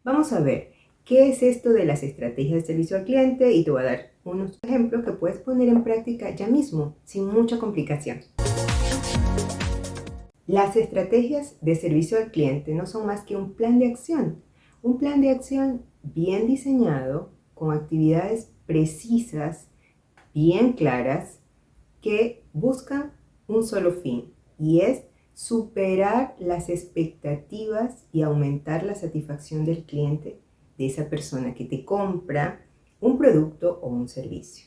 Vamos a ver qué es esto de las estrategias de servicio al cliente y te voy a dar unos ejemplos que puedes poner en práctica ya mismo, sin mucha complicación. Las estrategias de servicio al cliente no son más que un plan de acción bien diseñado, con actividades precisas, bien claras, que buscan un solo fin, y es superar las expectativas y aumentar la satisfacción del cliente, de esa persona que te compra un producto o un servicio.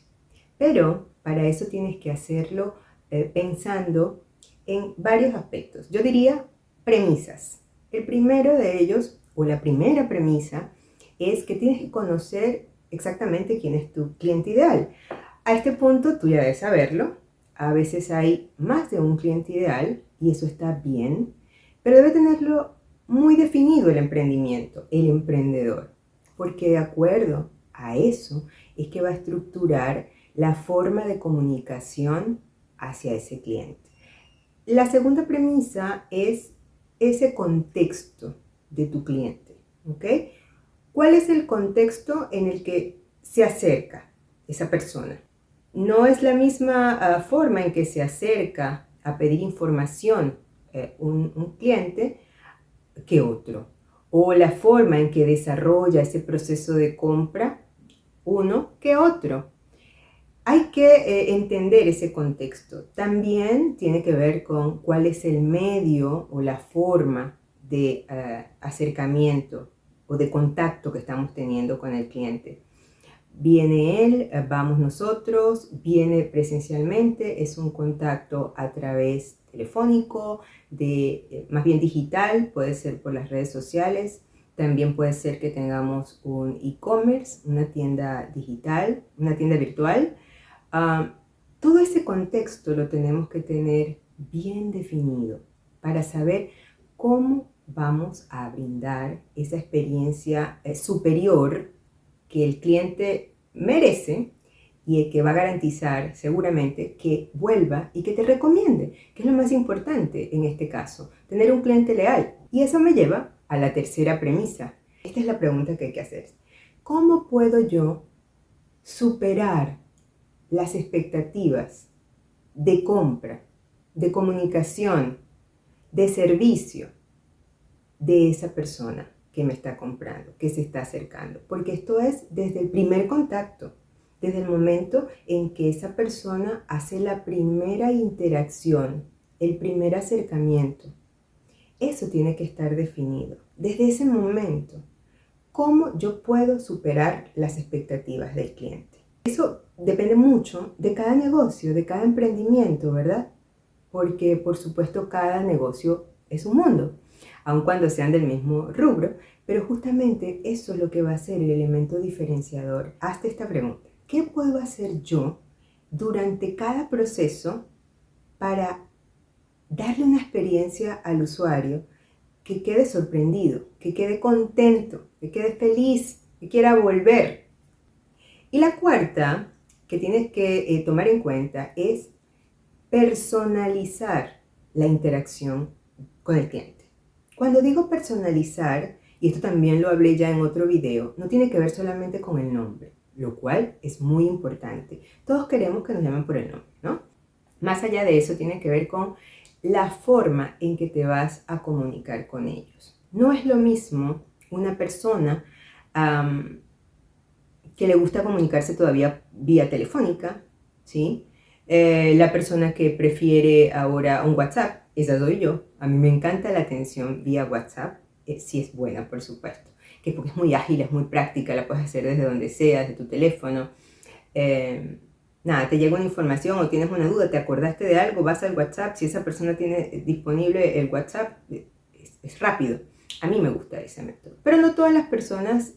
Pero para eso tienes que hacerlo pensando en varios aspectos. Yo diría premisas. El primero de ellos, o la primera premisa, es que tienes que conocer exactamente quién es tu cliente ideal. A este punto tú ya debes saberlo. A veces hay más de un cliente ideal y eso está bien, pero debe tenerlo muy definido el emprendimiento, el emprendedor, porque de acuerdo a eso es que va a estructurar la forma de comunicación hacia ese cliente. La segunda premisa es ese contexto de tu cliente, ¿ok? ¿Cuál es el contexto en el que se acerca esa persona? No es la misma forma en que se acerca a pedir información un cliente que otro, o la forma en que desarrolla ese proceso de compra uno que otro. Hay que entender ese contexto. También tiene que ver con cuál es el medio o la forma de acercamiento o de contacto que estamos teniendo con el cliente. Viene él, vamos nosotros, viene presencialmente, es un contacto a través telefónico, más bien digital, puede ser por las redes sociales, también puede ser que tengamos un e-commerce, una tienda digital, una tienda virtual. Todo ese contexto lo tenemos que tener bien definido para saber cómo vamos a brindar esa experiencia superior que el cliente merece y que va a garantizar seguramente que vuelva y que te recomiende, que es lo más importante en este caso, tener un cliente leal. Y eso me lleva a la tercera premisa. Esta es la pregunta que hay que hacer. ¿Cómo puedo yo superar las expectativas de compra, de comunicación, de servicio de esa persona que me está comprando, que se está acercando? Porque esto es desde el primer contacto, desde el momento en que esa persona hace la primera interacción, el primer acercamiento. Eso tiene que estar definido. Desde ese momento, ¿cómo yo puedo superar las expectativas del cliente? Eso depende mucho de cada negocio, de cada emprendimiento, ¿verdad? Porque, por supuesto, cada negocio es un mundo, aun cuando sean del mismo rubro, pero justamente eso es lo que va a ser el elemento diferenciador. Hazte esta pregunta: ¿qué puedo hacer yo durante cada proceso para darle una experiencia al usuario que quede sorprendido, que quede contento, que quede feliz, que quiera volver? Y la cuarta que tienes que tomar en cuenta es personalizar la interacción con el cliente. Cuando digo personalizar, y esto también lo hablé ya en otro video, no tiene que ver solamente con el nombre, lo cual es muy importante. Todos queremos que nos llamen por el nombre, ¿no? Más allá de eso, tiene que ver con la forma en que te vas a comunicar con ellos. No es lo mismo una persona que le gusta comunicarse todavía vía telefónica, ¿sí? La persona que prefiere ahora un WhatsApp, esa soy yo. A mí me encanta la atención vía WhatsApp, si es buena, por supuesto, que porque es muy ágil, es muy práctica, la puedes hacer desde donde sea, desde tu teléfono. Nada, te llega una información o tienes una duda, te acordaste de algo, vas al WhatsApp, si esa persona tiene disponible el WhatsApp, es rápido. A mí me gusta ese método, pero no todas las personas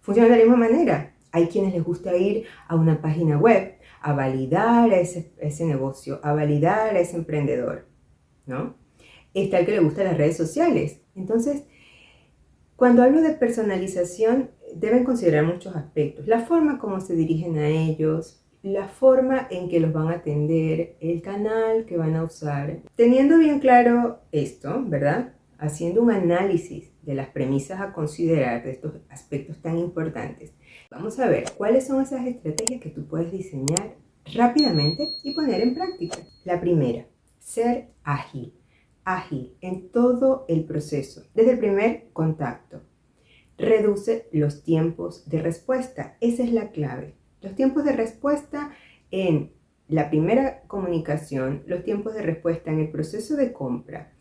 funcionan de la misma manera. Hay quienes les gusta ir a una página web a validar a ese negocio, a validar a ese emprendedor, ¿no? Está el que le gusta las redes sociales. Entonces, cuando hablo de personalización, deben considerar muchos aspectos. La forma como se dirigen a ellos, la forma en que los van a atender, el canal que van a usar. Teniendo bien claro esto, ¿verdad? haciendo un análisis de las premisas a considerar de estos aspectos tan importantes, vamos a ver cuáles son esas estrategias que tú puedes diseñar rápidamente y poner en práctica. La primera, ser ágil. Ágil en todo el proceso, desde el primer contacto. Reduce los tiempos de respuesta. Esa es la clave. Los tiempos de respuesta en la primera comunicación, los tiempos de respuesta en el proceso de compra,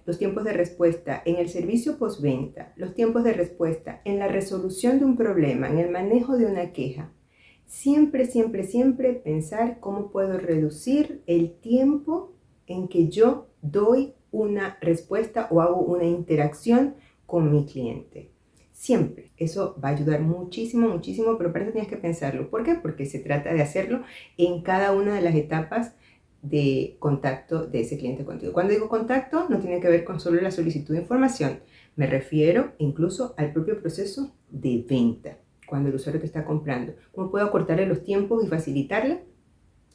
los tiempos de respuesta en el servicio postventa, los tiempos de respuesta en la resolución de un problema, en el manejo de una queja. Siempre, siempre, siempre pensar cómo puedo reducir el tiempo en que yo doy una respuesta o hago una interacción con mi cliente. Siempre. Eso va a ayudar muchísimo, muchísimo, pero para eso tienes que pensarlo. ¿Por qué? Porque se trata de hacerlo en cada una de las etapas de contacto de ese cliente contigo. Cuando digo contacto, no tiene que ver con solo la solicitud de información. Me refiero incluso al propio proceso de venta, cuando el usuario te está comprando. ¿Cómo puedo acortarle los tiempos y facilitarle?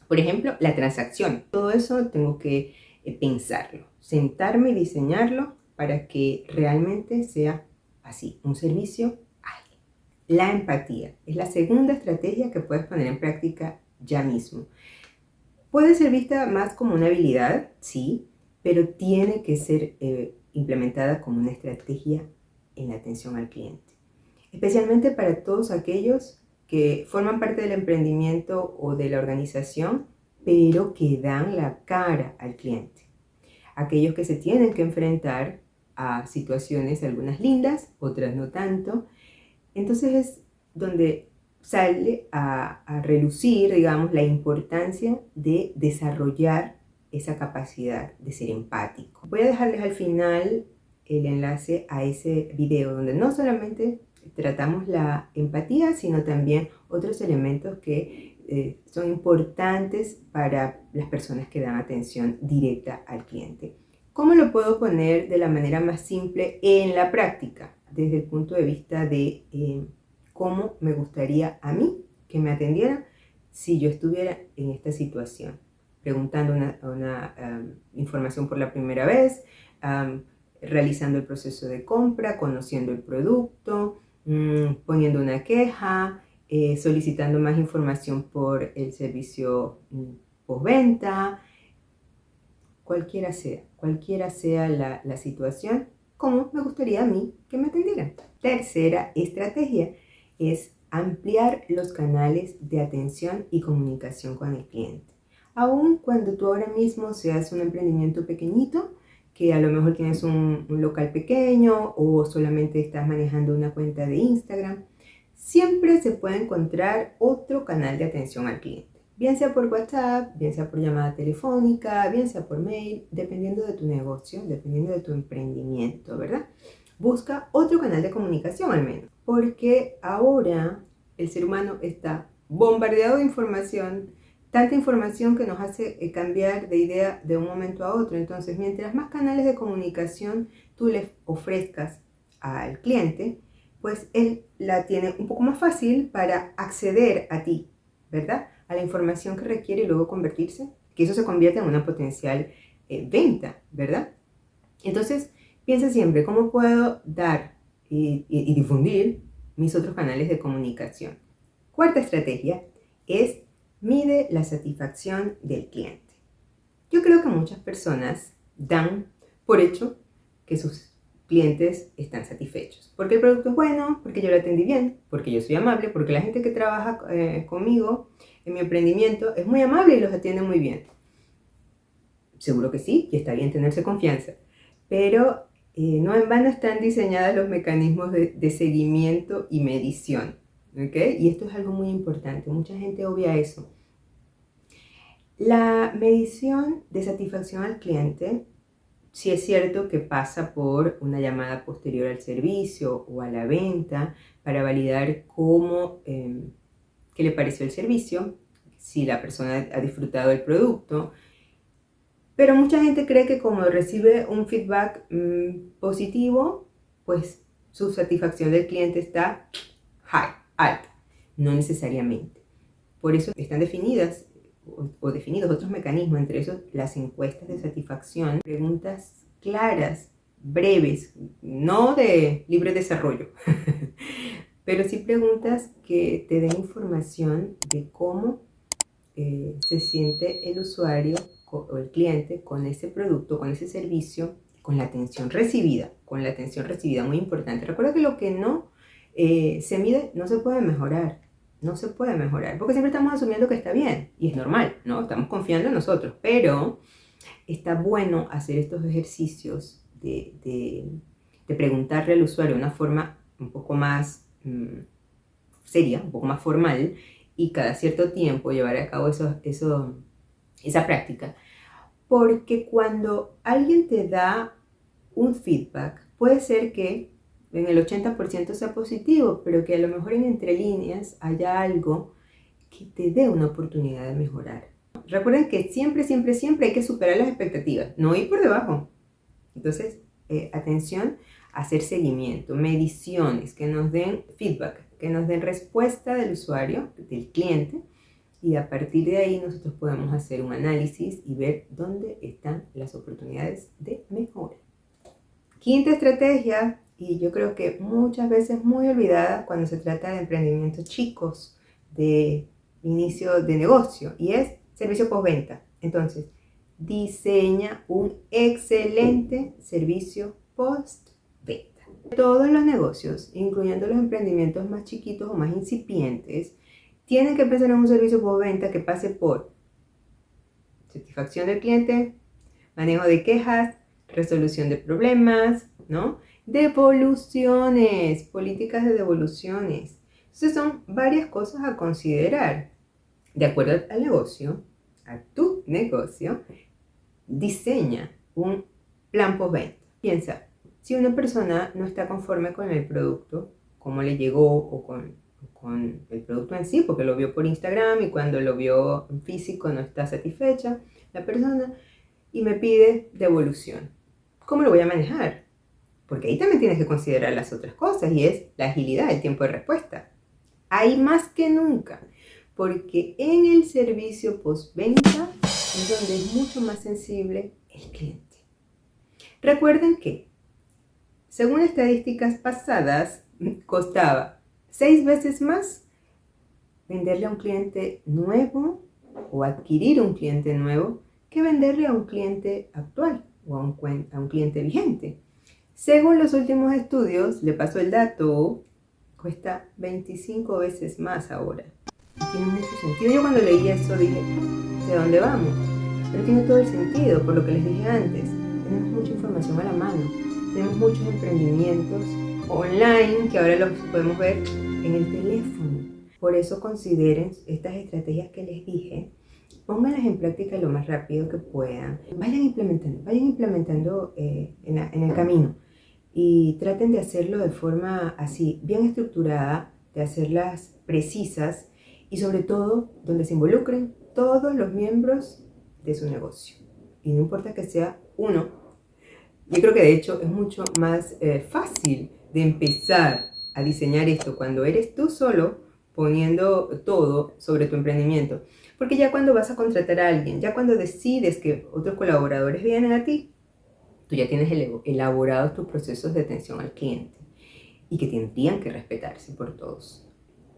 Por ejemplo, la transacción. Todo eso tengo que pensarlo, sentarme y diseñarlo para que realmente sea así, un servicio ágil. La empatía es la segunda estrategia que puedes poner en práctica ya mismo. Puede ser vista más como una habilidad, sí, pero tiene que ser implementada como una estrategia en la atención al cliente. Especialmente para todos aquellos que forman parte del emprendimiento o de la organización, pero que dan la cara al cliente. Aquellos que se tienen que enfrentar a situaciones, algunas lindas, otras no tanto. Entonces es donde sale a relucir, digamos, la importancia de desarrollar esa capacidad de ser empático. Voy a dejarles al final el enlace a ese video donde no solamente tratamos la empatía, sino también otros elementos que son importantes para las personas que dan atención directa al cliente. ¿Cómo lo puedo poner de la manera más simple en la práctica? Desde el punto de vista de cómo me gustaría a mí que me atendieran si yo estuviera en esta situación. Preguntando una información por la primera vez, realizando el proceso de compra, conociendo el producto, poniendo una queja, solicitando más información por el servicio postventa, cualquiera sea la situación, como me gustaría a mí que me atendieran. Tercera estrategia es ampliar los canales de atención y comunicación con el cliente. Aun cuando tú ahora mismo seas un emprendimiento pequeñito, que a lo mejor tienes un local pequeño o solamente estás manejando una cuenta de Instagram, siempre se puede encontrar otro canal de atención al cliente. Bien sea por WhatsApp, bien sea por llamada telefónica, bien sea por mail, dependiendo de tu negocio, dependiendo de tu emprendimiento, ¿verdad? Busca otro canal de comunicación al menos, porque ahora el ser humano está bombardeado de información, tanta información que nos hace cambiar de idea de un momento a otro. Entonces, mientras más canales de comunicación tú le ofrezcas al cliente, pues él la tiene un poco más fácil para acceder a ti, ¿verdad? A la información que requiere y luego convertirse, que eso se convierte en una potencial venta, ¿verdad? Entonces, piensa siempre cómo puedo dar y difundir mis otros canales de comunicación. Cuarta estrategia es mide la satisfacción del cliente. Yo creo que muchas personas dan por hecho que sus clientes están satisfechos. Porque el producto es bueno, porque yo lo atendí bien, porque yo soy amable, porque la gente que trabaja conmigo en mi emprendimiento es muy amable y los atiende muy bien. Seguro que sí, y está bien tenerse confianza. Pero no en vano están diseñados los mecanismos de seguimiento y medición. ¿Okay? Y esto es algo muy importante. Mucha gente obvia eso. La medición de satisfacción al cliente, sí es cierto que pasa por una llamada posterior al servicio o a la venta para validar qué le pareció el servicio, si la persona ha disfrutado del producto. Pero mucha gente cree que como recibe un feedback positivo, pues su satisfacción del cliente está alta. No necesariamente. Por eso están definidas o definidos otros mecanismos, entre esos las encuestas de satisfacción, preguntas claras breves, no de libre desarrollo, pero sí preguntas que te den información de cómo se siente el usuario o el cliente con ese producto, con ese servicio, con la atención recibida, muy importante. Recuerda que lo que no se mide no se puede mejorar, no se puede mejorar, porque siempre estamos asumiendo que está bien, y es normal, ¿no? Estamos confiando en nosotros, pero está bueno hacer estos ejercicios de preguntarle al usuario de una forma un poco más seria, un poco más formal, y cada cierto tiempo llevar a cabo esa práctica. Porque cuando alguien te da un feedback, puede ser que en el 80% sea positivo, pero que a lo mejor en entre líneas haya algo que te dé una oportunidad de mejorar. Recuerden que siempre, siempre, siempre hay que superar las expectativas, no ir por debajo. Entonces, atención a hacer seguimiento, mediciones que nos den feedback, que nos den respuesta del usuario, del cliente, y a partir de ahí nosotros podemos hacer un análisis y ver dónde están las oportunidades de mejora. Quinta estrategia, y yo creo que muchas veces muy olvidada cuando se trata de emprendimientos chicos, de inicio de negocio, y es servicio postventa. Entonces, diseña un excelente servicio postventa. Todos los negocios, incluyendo los emprendimientos más chiquitos o más incipientes, tienen que pensar en un servicio postventa que pase por satisfacción del cliente, manejo de quejas, resolución de problemas, ¿no? Devoluciones, políticas de devoluciones. Entonces son varias cosas a considerar. De acuerdo al negocio, a tu negocio, diseña un plan postventa. Piensa, si una persona no está conforme con el producto, cómo le llegó o con el producto en sí, porque lo vio por Instagram y cuando lo vio en físico no está satisfecha la persona y me pide devolución. ¿Cómo lo voy a manejar? Porque ahí también tienes que considerar las otras cosas y es la agilidad, el tiempo de respuesta. Hay más que nunca, porque en el servicio postventa es donde es mucho más sensible el cliente. Recuerden que, según estadísticas pasadas, costaba 6 veces más venderle a un cliente nuevo o adquirir un cliente nuevo que venderle a un cliente actual o a un cliente vigente. Según los últimos estudios, le paso el dato, cuesta 25 veces más ahora. Tiene mucho sentido. Yo cuando leí eso dije, ¿de dónde vamos? Pero tiene todo el sentido, por lo que les dije antes. Tenemos mucha información a la mano. Tenemos muchos emprendimientos online que ahora los podemos ver en el teléfono. Por eso consideren estas estrategias que les dije. Pónganlas en práctica lo más rápido que puedan. Vayan implementando en el camino. Y traten de hacerlo de forma así, bien estructurada, de hacerlas precisas y sobre todo donde se involucren todos los miembros de su negocio. Y no importa que sea uno, yo creo que de hecho es mucho más fácil de empezar a diseñar esto cuando eres tú solo poniendo todo sobre tu emprendimiento. Porque ya cuando vas a contratar a alguien, ya cuando decides que otros colaboradores vienen a ti, tú ya tienes elaborados tus procesos de atención al cliente y que tendrían que respetarse por todos,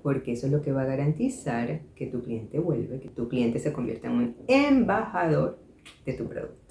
porque eso es lo que va a garantizar que tu cliente vuelve, que tu cliente se convierta en un embajador de tu producto.